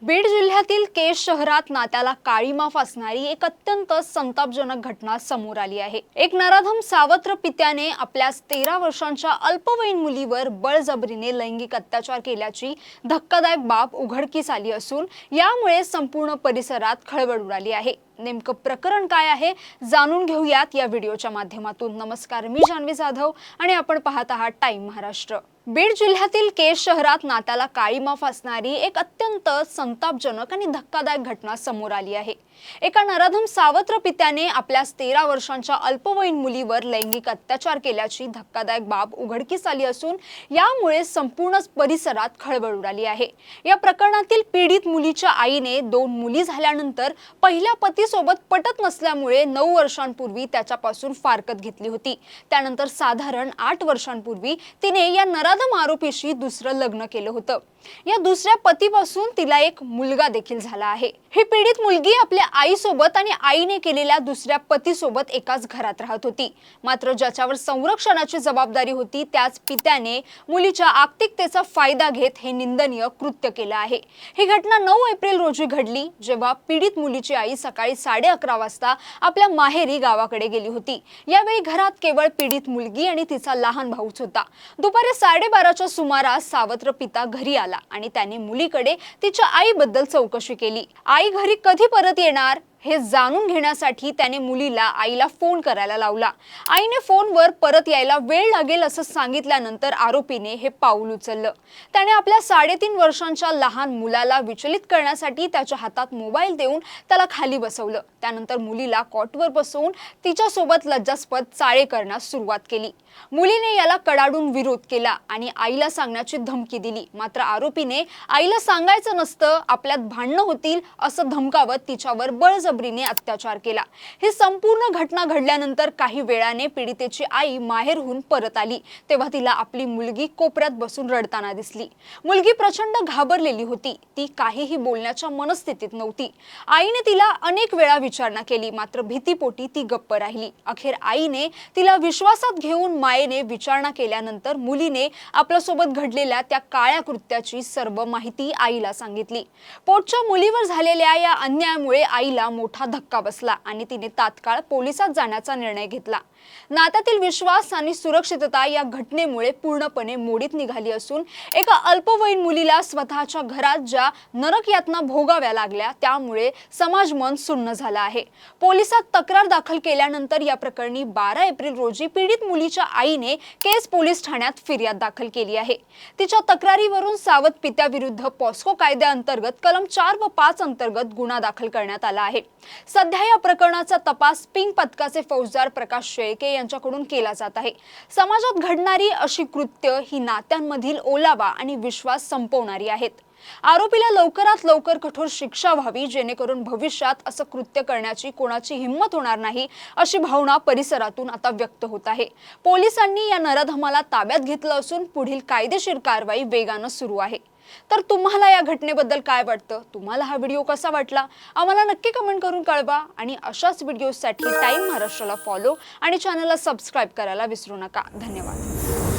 बीड जिल्ह्यातील केज शहरात नात्याला काळीमा फासणारी एक अत्यंत संतापजनक घटना समोर आली आहे। एक नराधम सावत्र पित्याने आपल्या 13 वर्षांच्या अल्पवयीन मुलीवर बळजबरीने लैंगिक अत्याचार केल्याची धक्कादायक बाब उघडकीस आली असून यामुळे संपूर्ण परिसरात खळबळ उडाली आहे। नेमकं प्रकरण काय आहे जाणून घेऊयात या व्हिडिओच्या माध्यमातून। नमस्कार, मी जान्हवी जाधव आणि आपण पाहत आहात टाइम महाराष्ट्र। बीड जिल्ह्यातील केज शहरात नात्याला काळीमा फासणारी एक अत्यंत संतापजनक आणि धक्कादायक घटना समोर आली आहे। एका नराधम सावत्र पित्याने आपल्या 13 वर्षांच्या अल्पवयीन मुलीवर लैंगिक अत्याचार केल्याची धक्कादायक बाब उघडकीस आली असून यामुळे संपूर्ण परिसरात खळबळ उडाली आहे। या प्रकरणातील पीडित मुलीच्या आईने 2 मुली झाल्यानंतर पहिल्या पतीसोबत पटत नसल्यामुळे 9 वर्षांपूर्वी त्याच्यापासून फारकत घेतली होती। त्यानंतर साधारण 8 वर्षांपूर्वी तिने या नराधम आरोपीशी दुसरं लग्न केलं होतं। या दुसऱ्या पतीपासून तिला एक मुलगा देखील झाला आहे। ही पीडित मुलगी आपल्या आईसोबत आणि आईने केलेल्या दुसऱ्या पतीसोबत एकाच घरात राहत होती। मात्र ज्याच्यावर संरक्षणाची जबाबदारी होती त्याच पित्याने मुलीच्या आर्थिकतेचा फायदा घेत हे निंदनीय कृत्य केलं आहे। ही घटना 9 एप्रिल रोजी घडली, जेव्हा पीडित मुलीची आई सकाळी 11:30 वाजता आपल्या माहेरी गावाकडे गेली होती। यावेळी घरात केवळ पीडित मुलगी आणि तिचा लहान भाऊच होता। दुपारी 12:30च्या सुमारास सावत्र पिता घरी आला आणि त्याने मुलीकडे तिच्या आईबद्दल चौकशी केली। आई घरी कधी परत येणार हे जाणून घेण्यासाठी त्याने मुलीला आईला फोन करायला लावला। आईने फोनवर परत यायला वेळ लागेल असं सांगितल्यानंतर आरोपीने हे पाऊल उचललं। त्याने आपल्या 3.5 वर्षांच्या लहान मुलाला विचलित करण्यासाठी त्याच्या हातात मोबाईल देऊन त्याला खाली बसवलं। त्यानंतर मुलीला कॉटवर बसवून तिच्यासोबत लज्जास्पद चाळे करण्यास सुरुवात केली। मुलीने याला कडाडून विरोध केला आणि आईला सांगण्याची धमकी दिली। मात्र आरोपीने आईला सांगायचं नसतं, आपल्यात भांडणं होतील असं धमकावत तिच्यावर बळजबरीने अत्याचार केला। ही संपूर्ण घटना घडल्यानंतर काही वेळाने पीडितेची आई माहेरहून परत आली, तेव्हा तिला आपली मुलगी कोपऱ्यात बसून रडताना दिसली। मुलगी प्रचंड घाबरलेली होती, ती काहीही बोलण्याच्या मनस्थितीत नव्हती। आईने तिला अनेक वेळा विचारणा केली, मात्र भीतीपोटी ती गप्प राहिली। अखेर आईने तिला विश्वासात घेऊन मायेने विचारणा केल्यानंतर मुलीने आपल्यासोबत घडलेल्या त्या काळ्या कृत्याची सर्व माहिती आईला सांगितली। पोटच्या मुलीवर झालेल्या या अन्यायामुळे आईला मोठा धक्का बसला आणि तिने तात्काळ पोलिसात जाण्याचा निर्णय घेतला। नात्यातील विश्वास आणि सुरक्षितता या घटनेमुळे पूर्णपणे मोडीत निघाली असून एका अल्पवयीन मुलीला स्वतःच्या घरात ज्या नरक यातना भोगाव्या लागल्या त्यामुळे समाज मन सुन्न झाला आहे। पोलिसात तक्रार दाखल केल्यानंतर या प्रकरणी 12 एप्रिल रोजी पीडित मुलीच्या आईने केज पोलीस ठाण्यात फिर्याद दाखल केली आहे। तिच्या तक्रारीवरून सावध पित्याविरुद्ध पॉस्को कायद्याअंतर्गत कलम 4 व 5 अंतर्गत गुन्हा दाखल करण्यात आला आहे। सध्या या प्रकरणाचा तपास पिंक पथकाचे फौजदार प्रकाश शेळके यांच्याकडून केला जात आहे। समाजात घडणारी अशी कृत्य ही नात्यांमधील ओलावा आणि विश्वास संपवणारी आहेत। आरोपीला लवकरात लवकर कठोर शिक्षा व्हावी, जेणेकरून भविष्यात असं कृत्य करण्याची कोणाची हिंमत होणार नाही, अशी भावना परिसरातून आता व्यक्त होत आहे। पोलिसांनी या नराधमाला ताब्यात घेतलं असून पुढील कायदेशीर कारवाई वेगानं सुरू आहे। तर तुम्हाला या घटनेबद्दल काय वाटतं? तुम्हाला हा व्हिडिओ कसा वाटला? आम्हाला नक्की कमेंट करून कळवा आणि अशाच व्हिडिओसाठी टाइम महाराष्ट्राला फॉलो आणि चॅनलला सबस्क्राईब करायला विसरू नका। धन्यवाद।